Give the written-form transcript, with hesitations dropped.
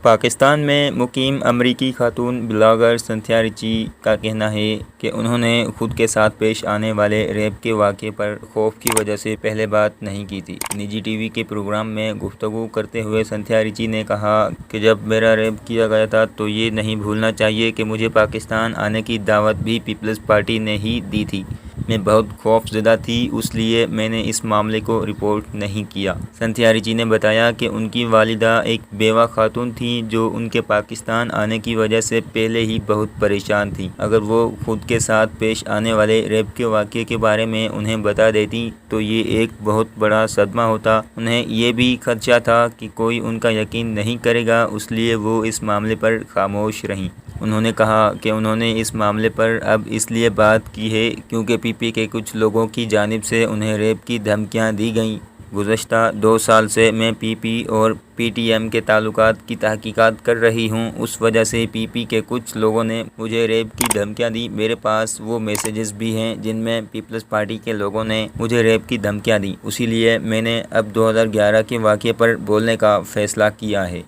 پاکستان میں مقیم امریکی خاتون بلاگر سنتھیا ریچی کا کہنا ہے کہ انہوں نے خود کے ساتھ پیش آنے والے ریپ کے واقعے پر خوف کی وجہ سے پہلے بات نہیں کی تھی۔ نجی ٹی وی کے پروگرام میں گفتگو کرتے ہوئے سنتھیا ریچی نے کہا کہ جب میرا ریپ کیا گیا تھا تو یہ نہیں بھولنا چاہیے کہ مجھے پاکستان آنے کی دعوت بھی پیپلز پارٹی نے ہی دی تھی۔ میں بہت خوف زدہ تھی، اس لیے میں نے اس معاملے کو رپورٹ نہیں کیا۔ سنتھیا ریچی نے بتایا کہ ان کی والدہ ایک بیوہ خاتون تھیں جو ان کے پاکستان آنے کی وجہ سے پہلے ہی بہت پریشان تھیں۔ اگر وہ خود کے ساتھ پیش آنے والے ریپ کے واقعے کے بارے میں انہیں بتا دیتی تو یہ ایک بہت بڑا صدمہ ہوتا۔ انہیں یہ بھی خدشہ تھا کہ کوئی ان کا یقین نہیں کرے گا، اس لیے وہ اس معاملے پر خاموش رہیں۔ انہوں نے کہا کہ انہوں نے اس معاملے پر اب اس لیے بات کی ہے کیونکہ پی پی کے کچھ لوگوں کی جانب سے انہیں ریپ کی دھمکیاں دی گئیں۔ گزشتہ 2 سال سے میں پی پی اور پی ٹی ایم کے تعلقات کی تحقیقات کر رہی ہوں، اس وجہ سے پی پی کے کچھ لوگوں نے مجھے ریپ کی دھمکیاں دی۔ میرے پاس وہ میسیجز بھی ہیں جن میں پیپلز پارٹی کے لوگوں نے مجھے ریپ کی دھمکیاں دیں، اسی لیے میں نے اب 2011 کے واقعے پر بولنے کا فیصلہ کیا ہے۔